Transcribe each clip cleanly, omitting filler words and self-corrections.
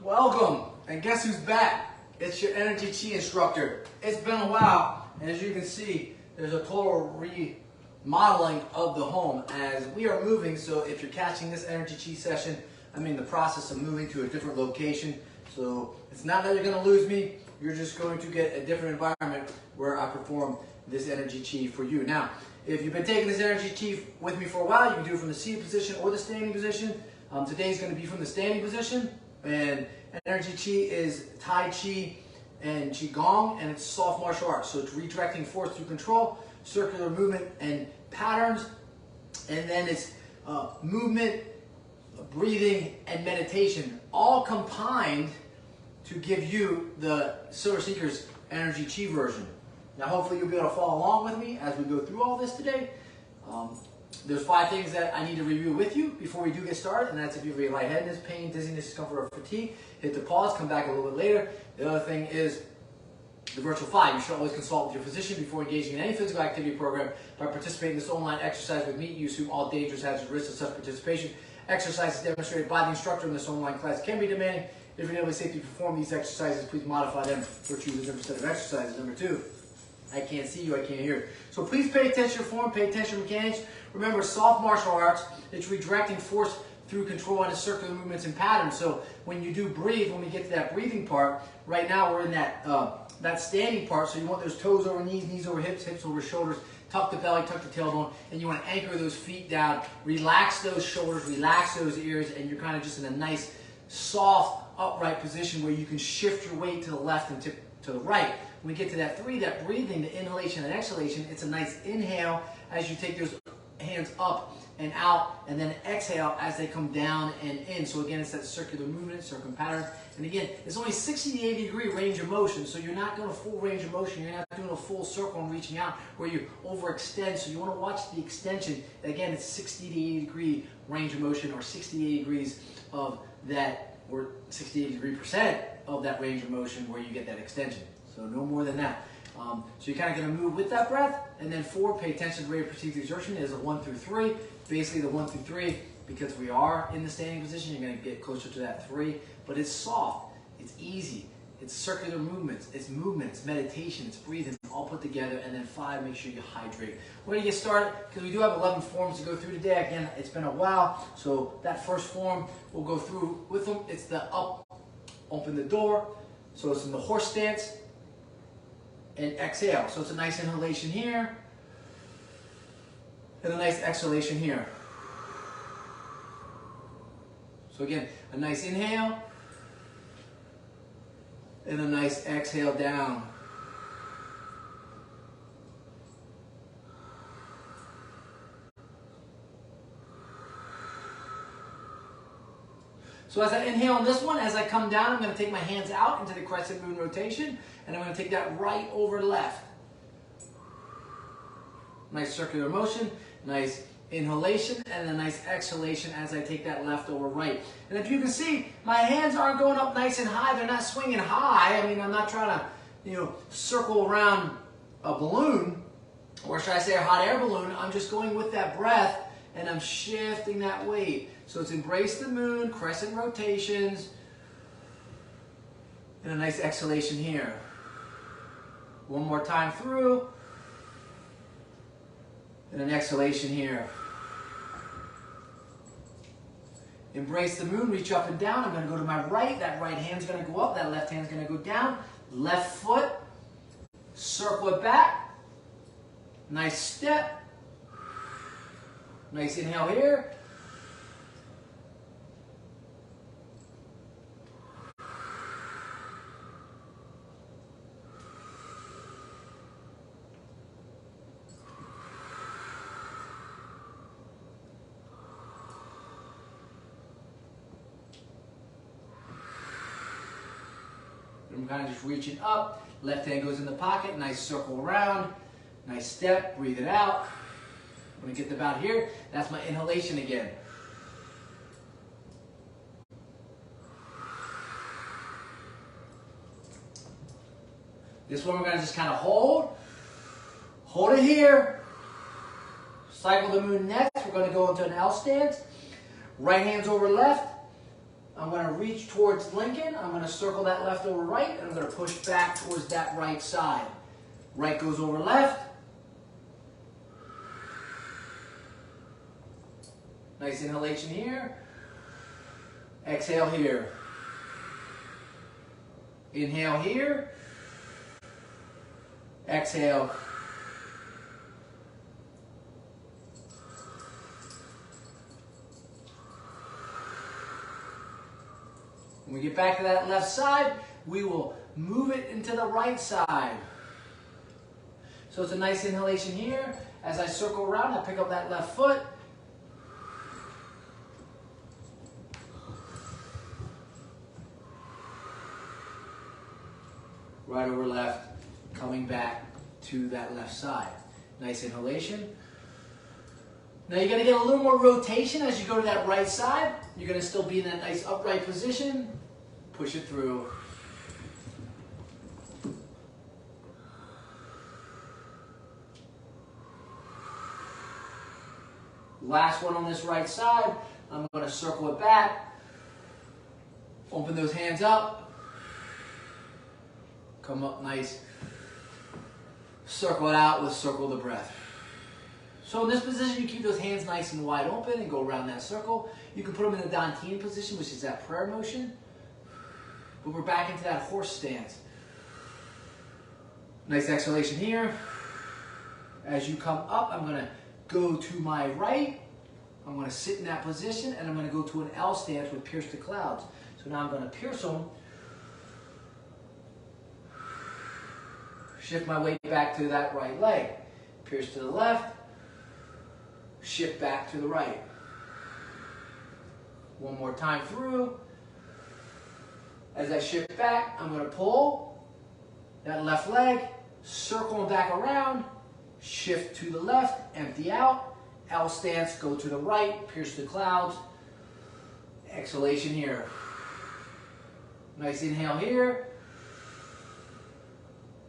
Welcome, and guess who's back? It's your Energy Chi instructor. It's been a while, and as you can see, there's a total remodeling of the home as we are moving. So if you're catching this Energy Chi session, I'm in the process of moving to a different location. So it's not that you're going to lose me, you're just going to get a different environment where I perform this Energy Chi for you. Now, if you've been taking this Energy Chi with me for a while, you can do it from the seated position or the standing position. Today's going to be from the standing position. And Energy Chi is Tai Chi and Qigong, and it's soft martial arts. So it's redirecting force through control, circular movement and patterns, and then it's movement, breathing, and meditation, all combined to give you the Silver Seekers Energy Chi version. Now hopefully you'll be able to follow along with me as we go through all this today. There's 5 things that I need to review with you before we do get started, and that's if you have any lightheadedness, pain, dizziness, discomfort, or fatigue, hit the pause, come back a little bit later. The other thing is the virtual 5. You should always consult with your physician before engaging in any physical activity program. By participating in this online exercise with me, you assume all dangerous, hazardous risks of such participation. Exercises demonstrated by the instructor in this online class can be demanding. If you're able to safely perform these exercises, please modify them or choose a different set of exercises. Number 2. I can't see you, I can't hear you. So please pay attention to form, pay attention to mechanics. Remember, soft martial arts, it's redirecting force through control and circular movements and patterns. So when you do breathe, when we get to that breathing part, right now we're in that standing part. So you want those toes over knees, knees over hips, hips over shoulders, tuck the belly, tuck the tailbone, and you want to anchor those feet down, relax those shoulders, relax those ears, and you're kind of just in a nice, soft, upright position where you can shift your weight to the left and tip to the right. When we get to that 3, that breathing, the inhalation and exhalation, it's a nice inhale as you take those hands up and out, and then exhale as they come down and in. So again, it's that circular movement, circular pattern. And again, it's only 60 to 80 degree range of motion, so you're not doing a full range of motion. You're not doing a full circle and reaching out where you overextend. So you want to watch the extension. Again, it's 60 to 80 degree range of motion, or 60 to 80 degrees of that, or 60 to 80 degree percent of that range of motion where you get that extension. So no more than that. So you're kind of going to move with that breath. And then 4, pay attention to the rate of perceived exertion is a 1 through 3. Basically the 1 through 3, because we are in the standing position, you're going to get closer to that 3. But it's soft, it's easy, it's circular movements, it's movement, it's meditation, it's breathing, all put together. And then 5, make sure you hydrate. We're going to get started because we do have 11 forms to go through today. Again, it's been a while. So that first form we'll go through with them. It's the up, open the door. So it's in the horse stance. And exhale. So it's a nice inhalation here, and a nice exhalation here. So again, a nice inhale, and a nice exhale down. So as I inhale on this one, as I come down, I'm going to take my hands out into the crescent moon rotation, and I'm going to take that right over left. Nice circular motion, nice inhalation, and a nice exhalation as I take that left over right. And if you can see, my hands aren't going up nice and high. They're not swinging high. I mean, I'm not trying to, circle around a balloon, or should I say a hot air balloon. I'm just going with that breath, and I'm shifting that weight. So it's embrace the moon, crescent rotations, and a nice exhalation here. One more time through, and an exhalation here. Embrace the moon, reach up and down. I'm going to go to my right. That right hand's going to go up. That left hand's going to go down. Left foot, circle it back. Nice step. Nice inhale here. I'm kind of just reaching up. Left hand goes in the pocket. Nice circle around. Nice step. Breathe it out. When I get to about here, that's my inhalation again. This one we're going to just kind of hold it here, cycle the moon next. We're going to go into an L stance. Right hand's over left, I'm going to reach towards Lincoln. I'm going to circle that left over right, and I'm going to push back towards that right side. Right goes over left. Nice inhalation here. Exhale here. Inhale here. Exhale. When we get back to that left side, we will move it into the right side. So it's a nice inhalation here. As I circle around, I pick up that left foot. Right over left, coming back to that left side. Nice inhalation. Now you're going to get a little more rotation as you go to that right side. You're going to still be in that nice upright position. Push it through. Last one on this right side. I'm going to circle it back. Open those hands up. Come up nice. Circle it out with circle the breath. So in this position, you keep those hands nice and wide open and go around that circle. You can put them in the Dantian position, which is that prayer motion. But we're back into that horse stance. Nice exhalation here. As you come up, I'm going to go to my right. I'm going to sit in that position, and I'm going to go to an L stance with pierce the clouds. So now I'm going to pierce them. Shift my weight back to that right leg. Pierce to the left. Shift back to the right. One more time through. As I shift back, I'm going to pull that left leg, circle back around, shift to the left, empty out, L stance, go to the right, pierce the clouds. Exhalation here. Nice inhale here.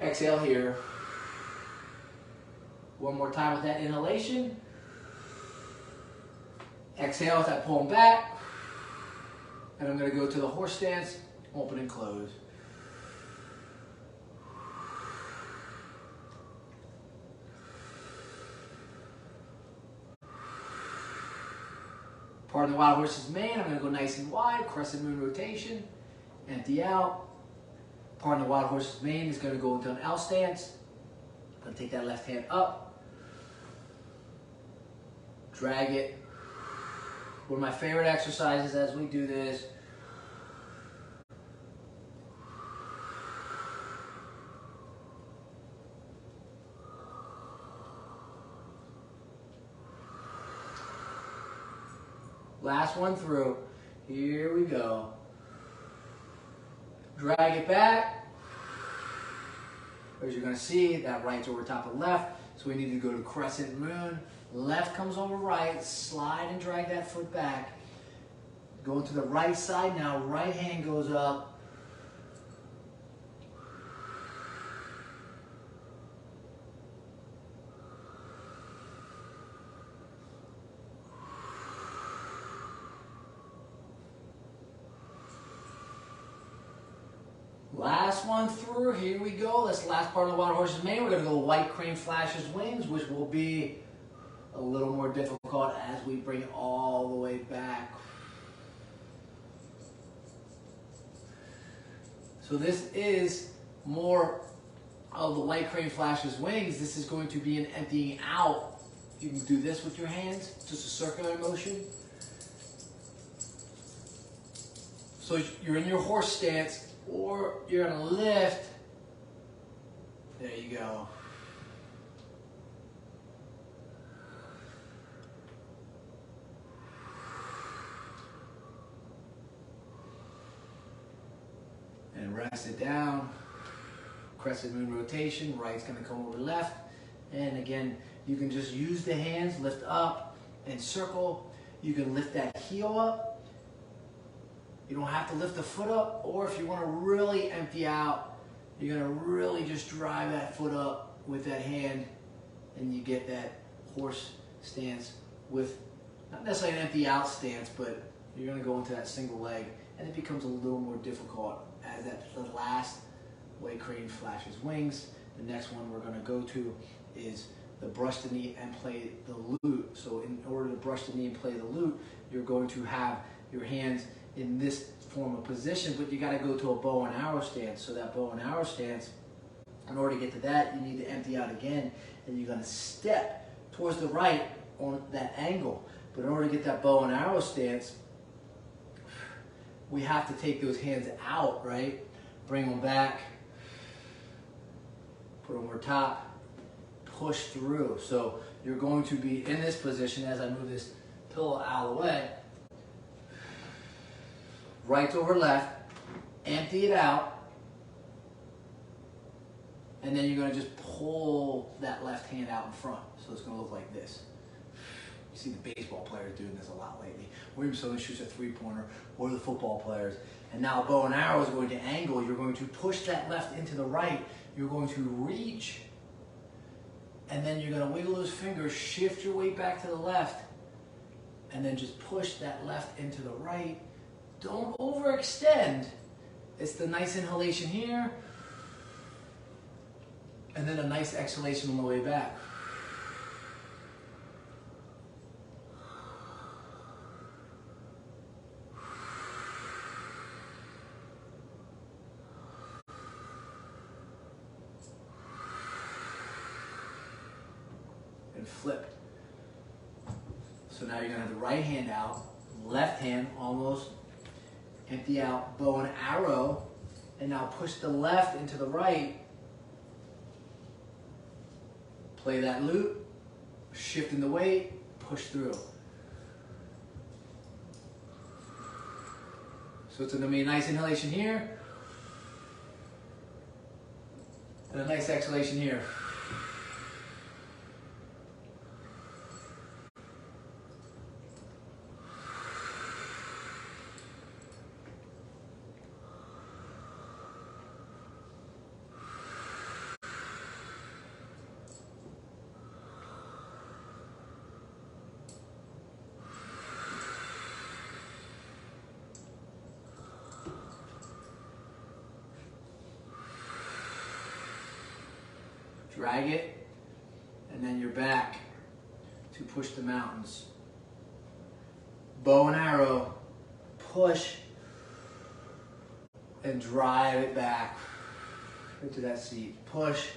Exhale here. One more time with that inhalation. Exhale as I pull them back. And I'm going to go to the horse stance, open and close. Pardon the wild horse's mane. I'm going to go nice and wide, crescent moon rotation, empty out. Pardon the wild horse's mane is going to go into an L stance. I'm going to take that left hand up, drag it. One of my favorite exercises as we do this. Last one through. Here we go. Drag it back. As you're going to see, that right's over top of left. So we need to go to crescent moon. Left comes over right. Slide and drag that foot back. Going to the right side now. Right hand goes up. Last one through, here we go. That's the last part of the wild horse's mane. We're going to go white crane flashes wings, which will be a little more difficult as we bring it all the way back. So this is more of the white crane flashes wings. This is going to be an emptying out. You can do this with your hands, just a circular motion. So you're in your horse stance, or you're going to lift. There you go. And rest it down. Crescent moon rotation. Right's going to come over left. And again, you can just use the hands, lift up and circle. You can lift that heel up. You don't have to lift the foot up, or if you want to really empty out, you're going to really just drive that foot up with that hand, and you get that horse stance with not necessarily an empty out stance, but you're going to go into that single leg and it becomes a little more difficult as the last way crane flashes wings. The next one we're going to go to is the brush the knee and play the lute. So in order to brush the knee and play the lute, you're going to have your hands in this form of position, but you got to go to a bow and arrow stance. So that bow and arrow stance, in order to get to that, you need to empty out again, and you're going to step towards the right on that angle. But in order to get that bow and arrow stance, we have to take those hands out, right? Bring them back, put them over top, push through. So you're going to be in this position as I move this pillow out of the way. Right over left, empty it out, and then you're going to just pull that left hand out in front. So it's going to look like this. You see the baseball players doing this a lot lately. William Southern shoots a three-pointer, or the football players. And now bow and arrow is going to angle. You're going to push that left into the right. You're going to reach, and then you're going to wiggle those fingers, shift your weight back to the left, and then just push that left into the right. Don't overextend. It's the nice inhalation here, and then a nice exhalation on the way back. And flip. So now you're going to have the right hand out, left hand almost, empty out, bow and arrow, and now push the left into the right. Play that lute, shifting the weight, push through. So it's going to be a nice inhalation here, and a nice exhalation here. Drag it, and then you're back to push the mountains. Bow and arrow, push, and drive it back into that seat. Push.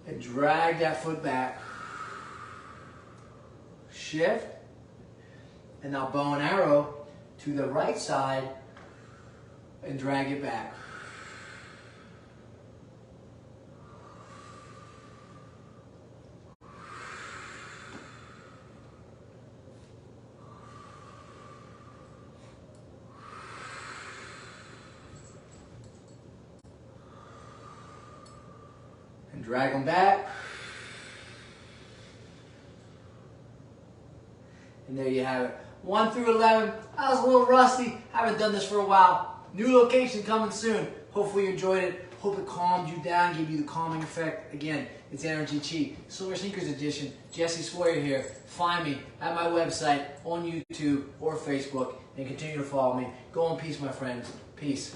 And drag that foot back. Shift. And now bow and arrow to the right side and drag it back. And drag them back. And there you have it. 1 through 11. I was a little rusty. Haven't done this for a while. New location coming soon. Hopefully you enjoyed it. Hope it calmed you down, gave you the calming effect. Again, it's Enerchi. Silver Sneakers Edition. Jesse Sawyer here. Find me at my website, on YouTube or Facebook, and continue to follow me. Go in peace, my friends. Peace.